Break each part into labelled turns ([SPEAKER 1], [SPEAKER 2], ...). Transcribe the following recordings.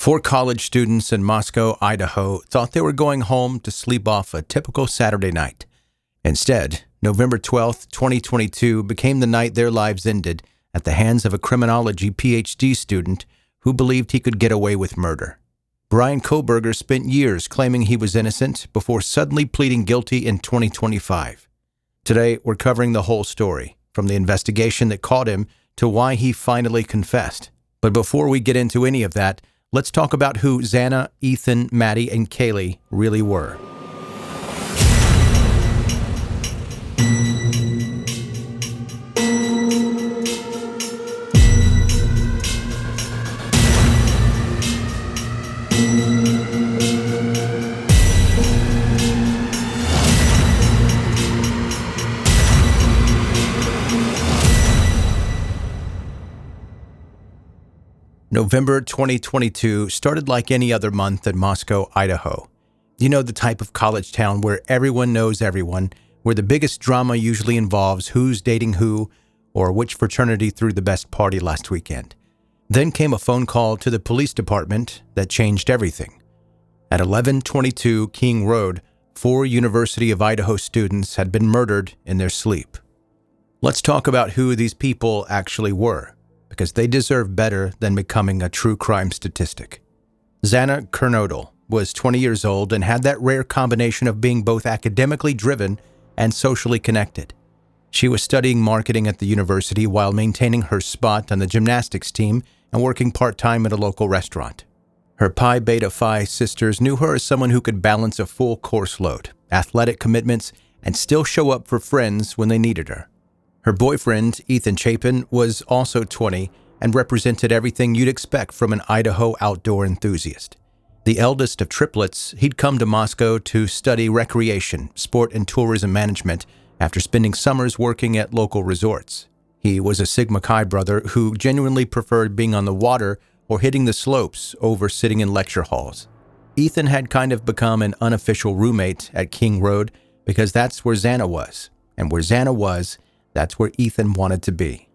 [SPEAKER 1] Four college students in Moscow, Idaho, thought they were going home to sleep off a typical Saturday night. Instead, November 12, 2022 became the night their lives ended at the hands of a criminology PhD student who believed he could get away with murder. Bryan Kohberger spent years claiming he was innocent before suddenly pleading guilty in 2025. Today, we're covering the whole story, from the investigation that caught him to why he finally confessed. But before we get into any of that, let's talk about who Xana, Ethan, Maddie, and Kaylee really were. November 2022 started like any other month in Moscow, Idaho. You know, the type of college town where everyone knows everyone, where the biggest drama usually involves who's dating who or which fraternity threw the best party last weekend. Then came a phone call to the police department that changed everything. At 1122 King Road, 4 University of Idaho students had been murdered in their sleep. Let's talk about who these people actually were, because they deserve better than becoming a true crime statistic. Xana Kernodle was 20 years old and had that rare combination of being both academically driven and socially connected. She was studying marketing at the university while maintaining her spot on the gymnastics team and working part-time at a local restaurant. Her Pi Beta Phi sisters knew her as someone who could balance a full course load, athletic commitments, and still show up for friends when they needed her. Her boyfriend, Ethan Chapin, was also 20 and represented everything you'd expect from an Idaho outdoor enthusiast. The eldest of triplets, he'd come to Moscow to study recreation, sport, and tourism management after spending summers working at local resorts. He was a Sigma Chi brother who genuinely preferred being on the water or hitting the slopes over sitting in lecture halls. Ethan had kind of become an unofficial roommate at King Road because that's where Xana was, and where Xana was, that's where Ethan wanted to be.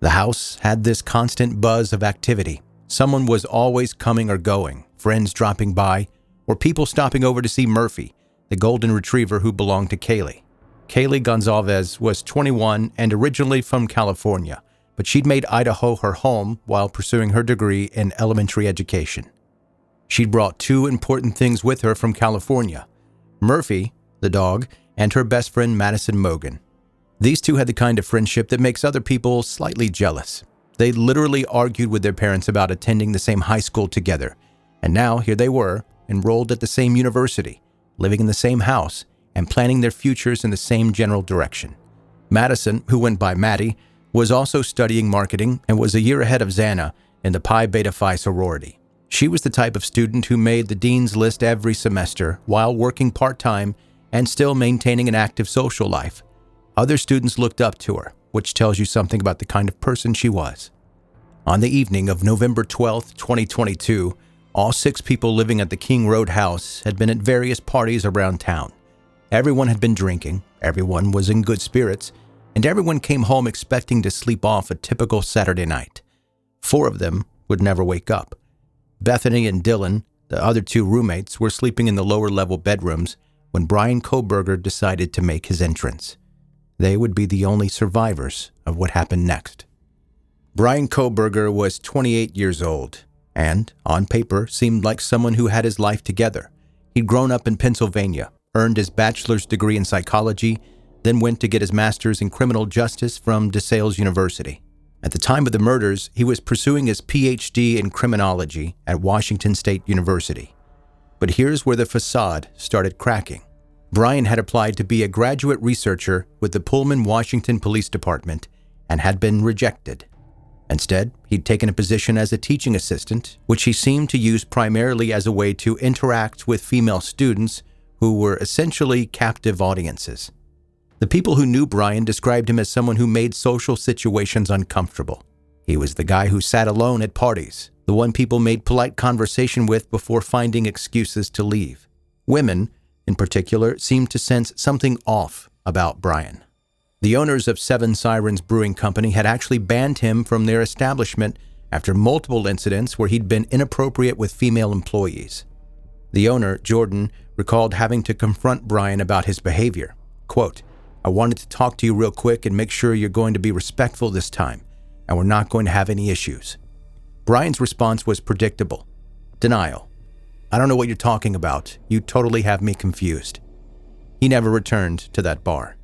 [SPEAKER 1] The house had this constant buzz of activity. Someone was always coming or going, friends dropping by, or people stopping over to see Murphy, the golden retriever who belonged to Kaylee. Kaylee Gonzalez was 21 and originally from California, but she'd made Idaho her home while pursuing her degree in elementary education. She'd brought 2 important things with her from California: Murphy, the dog, and her best friend Madison Mogan. These two had the kind of friendship that makes other people slightly jealous. They literally argued with their parents about attending the same high school together, and now here they were, enrolled at the same university, living in the same house, and planning their futures in the same general direction. Madison, who went by Maddie, was also studying marketing and was a year ahead of Xana in the Pi Beta Phi sorority. She was the type of student who made the dean's list every semester while working part-time and still maintaining an active social life. Other students looked up to her, which tells you something about the kind of person she was. On the evening of November 12, 2022, all 6 people living at the King Road house had been at various parties around town. Everyone had been drinking, everyone was in good spirits, and everyone came home expecting to sleep off a typical Saturday night. 4 of them would never wake up. Bethany and Dylan, the other 2 roommates, were sleeping in the lower-level bedrooms when Bryan Kohberger decided to make his entrance. They would be the only survivors of what happened next. Bryan Kohberger was 28 years old and, on paper, seemed like someone who had his life together. He'd grown up in Pennsylvania, earned his bachelor's degree in psychology, then went to get his master's in criminal justice from DeSales University. At the time of the murders, he was pursuing his PhD in criminology at Washington State University. But here's where the facade started cracking. Bryan had applied to be a graduate researcher with the Pullman, Washington Police Department and had been rejected. Instead, he'd taken a position as a teaching assistant, which he seemed to use primarily as a way to interact with female students who were essentially captive audiences. The people who knew Bryan described him as someone who made social situations uncomfortable. He was the guy who sat alone at parties, the one people made polite conversation with before finding excuses to leave. Women, in particular, seemed to sense something off about Bryan. The owners of Seven Sirens Brewing Company had actually banned him from their establishment after multiple incidents where he'd been inappropriate with female employees. The owner, Jordan, recalled having to confront Bryan about his behavior. Quote, "I wanted to talk to you real quick and make sure you're going to be respectful this time, and we're not going to have any issues." Bryan's response was predictable. Denial. "I don't know what you're talking about. You totally have me confused." He never returned to that bar.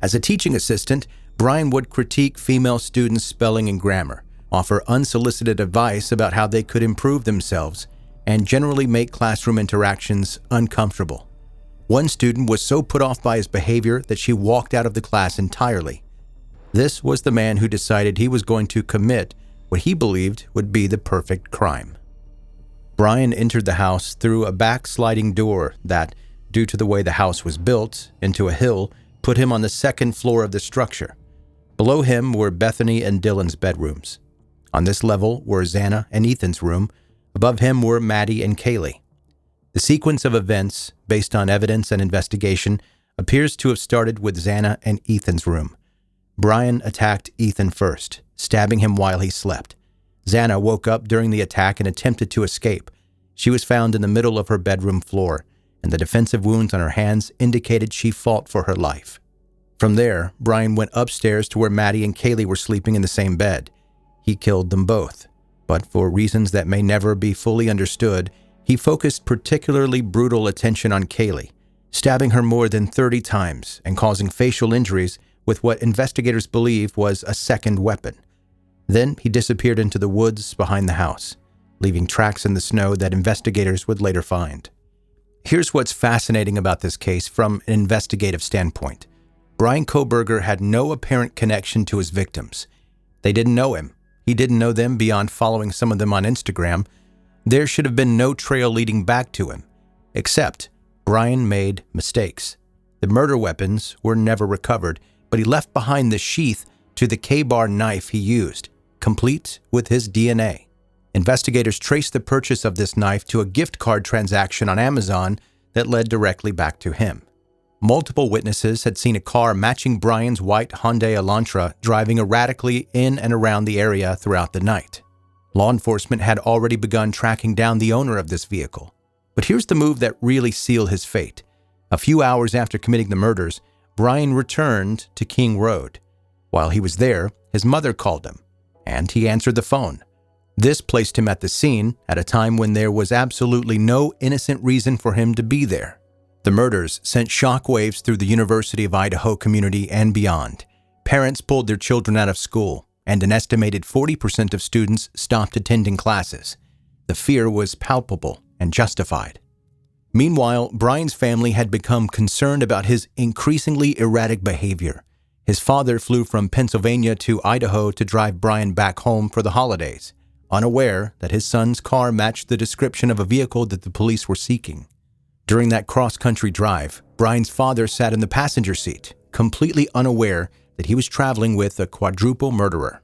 [SPEAKER 1] As a teaching assistant, Bryan would critique female students' spelling and grammar, offer unsolicited advice about how they could improve themselves, and generally make classroom interactions uncomfortable. One student was so put off by his behavior that she walked out of the class entirely. This was the man who decided he was going to commit what he believed would be the perfect crime. Bryan entered the house through a back sliding door that, due to the way the house was built into a hill, put him on the second floor of the structure. Below him were Bethany and Dylan's bedrooms. On this level were Xana and Ethan's room. Above him were Maddie and Kaylee. The sequence of events, based on evidence and investigation, appears to have started with Xana and Ethan's room. Bryan attacked Ethan first, stabbing him while he slept. Xana woke up during the attack and attempted to escape. She was found in the middle of her bedroom floor, and the defensive wounds on her hands indicated she fought for her life. From there, Bryan went upstairs to where Maddie and Kaylee were sleeping in the same bed. He killed them both, but for reasons that may never be fully understood, he focused particularly brutal attention on Kaylee, stabbing her more than 30 times and causing facial injuries with what investigators believe was a second weapon. Then he disappeared into the woods behind the house, leaving tracks in the snow that investigators would later find. Here's what's fascinating about this case from an investigative standpoint. Bryan Kohberger had no apparent connection to his victims. They didn't know him. He didn't know them beyond following some of them on Instagram. There should have been no trail leading back to him. Except, Bryan made mistakes. The murder weapons were never recovered, but he left behind the sheath to the K-bar knife he used, complete with his DNA. Investigators traced the purchase of this knife to a gift card transaction on Amazon that led directly back to him. Multiple witnesses had seen a car matching Bryan's white Hyundai Elantra driving erratically in and around the area throughout the night. Law enforcement had already begun tracking down the owner of this vehicle. But here's the move that really sealed his fate. A few hours after committing the murders, Bryan returned to King Road. While he was there, his mother called him, and he answered the phone. This placed him at the scene at a time when there was absolutely no innocent reason for him to be there. The murders sent shockwaves through the University of Idaho community and beyond. Parents pulled their children out of school, and an estimated 40% of students stopped attending classes. The fear was palpable and justified. Meanwhile, Bryan's family had become concerned about his increasingly erratic behavior. His father flew from Pennsylvania to Idaho to drive Bryan back home for the holidays, unaware that his son's car matched the description of a vehicle that the police were seeking. During that cross-country drive, Bryan's father sat in the passenger seat, completely unaware that he was traveling with a quadruple murderer.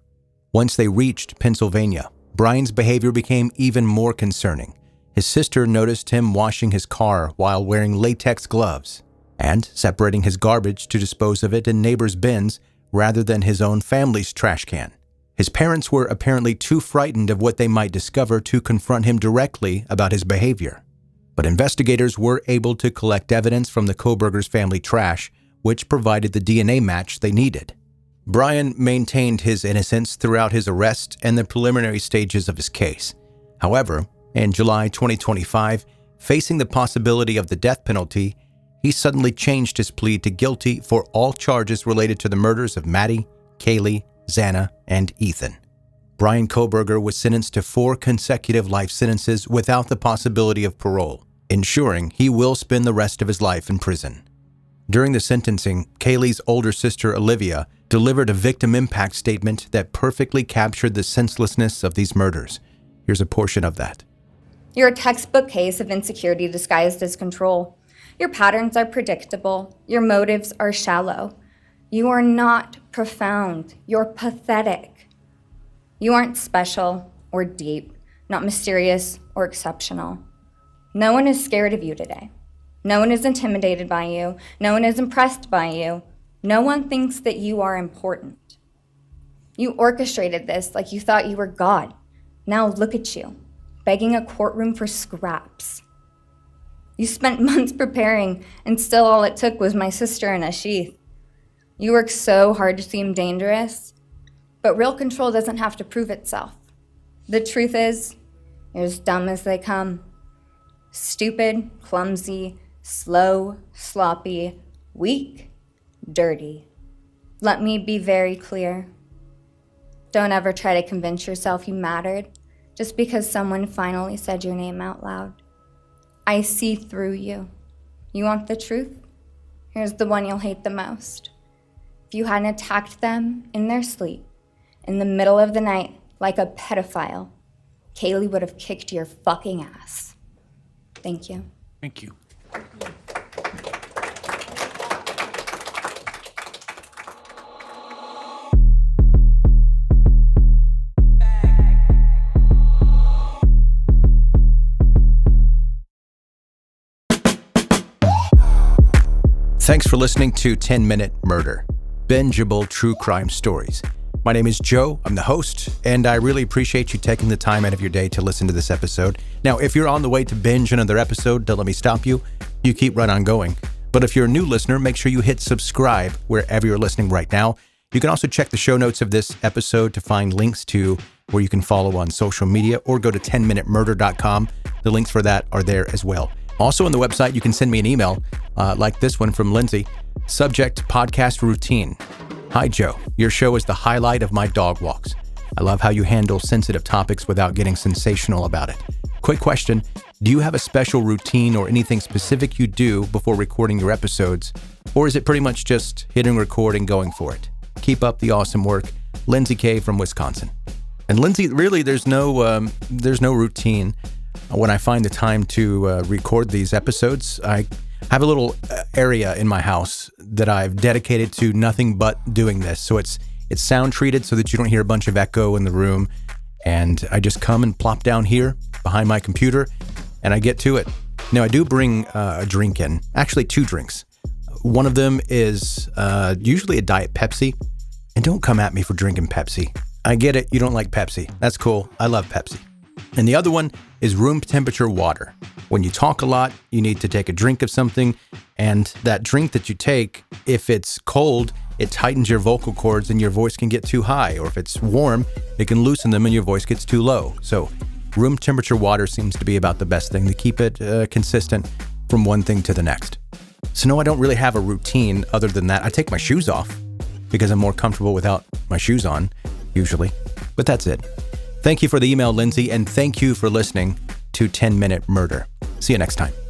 [SPEAKER 1] Once they reached Pennsylvania, Bryan's behavior became even more concerning. His sister noticed him washing his car while wearing latex gloves and separating his garbage to dispose of it in neighbors' bins rather than his own family's trash can. His parents were apparently too frightened of what they might discover to confront him directly about his behavior. But investigators were able to collect evidence from the Kohberger's family trash, which provided the DNA match they needed. Bryan maintained his innocence throughout his arrest and the preliminary stages of his case. However, in July 2025, facing the possibility of the death penalty, he suddenly changed his plea to guilty for all charges related to the murders of Maddie, Kaylee, Xana, and Ethan. Bryan Kohberger was sentenced to 4 consecutive life sentences without the possibility of parole, ensuring he will spend the rest of his life in prison. During the sentencing, Kaylee's older sister, Olivia, delivered a victim impact statement that perfectly captured the senselessness of these murders. Here's a portion of that.
[SPEAKER 2] You're a textbook case of insecurity disguised as control. Your patterns are predictable. Your motives are shallow. You are not profound. You're pathetic. You aren't special or deep, not mysterious or exceptional. No one is scared of you today. No one is intimidated by you. No one is impressed by you. No one thinks that you are important. You orchestrated this like you thought you were God. Now look at you, begging a courtroom for scraps. You spent months preparing, and still all it took was my sister in a sheath. You work so hard to seem dangerous, but real control doesn't have to prove itself. The truth is, you're as dumb as they come. Stupid, clumsy, slow, sloppy, weak, dirty. Let me be very clear. Don't ever try to convince yourself you mattered just because someone finally said your name out loud. I see through you. You want the truth? Here's the one you'll hate the most. If you hadn't attacked them in their sleep, in the middle of the night, like a pedophile, Kaylee would have kicked your fucking ass. Thank you.
[SPEAKER 3] Thank you.
[SPEAKER 1] Thanks for listening to 10-Minute Murder, bingeable true crime stories. My name is Joe, I'm the host, and I really appreciate you taking the time out of your day to listen to this episode. Now, if you're on the way to binge another episode, don't let me stop you. You keep right on going. But if you're a new listener, make sure you hit subscribe wherever you're listening right now. You can also check the show notes of this episode to find links to where you can follow on social media, or go to 10minutemurder.com. The links for that are there as well. Also on the website, you can send me an email like this one from Lindsay. Subject, podcast routine. Hi, Joe. Your show is the highlight of my dog walks. I love how you handle sensitive topics without getting sensational about it. Quick question. Do you have a special routine or anything specific you do before recording your episodes? Or is it pretty much just hitting record and going for it? Keep up the awesome work. Lindsay K. from Wisconsin. And Lindsay, really, there's no routine. When I find the time to record these episodes, I have a little area in my house that I've dedicated to nothing but doing this. So it's sound treated so that you don't hear a bunch of echo in the room. And I just come and plop down here behind my computer and I get to it. Now, I do bring a drink in, actually 2 drinks. One of them is usually a Diet Pepsi. And don't come at me for drinking Pepsi. I get it, you don't like Pepsi. That's cool. I love Pepsi. And the other one is room temperature water. When you talk a lot, you need to take a drink of something, and that drink that you take, if it's cold, it tightens your vocal cords and your voice can get too high, or if it's warm, it can loosen them and your voice gets too low. So room temperature water seems to be about the best thing to keep it consistent from one thing to the next. So no, I don't really have a routine other than that. I take my shoes off because I'm more comfortable without my shoes on, usually. But that's it. Thank you for the email, Lindsay, and thank you for listening to 10-Minute Murder. See you next time.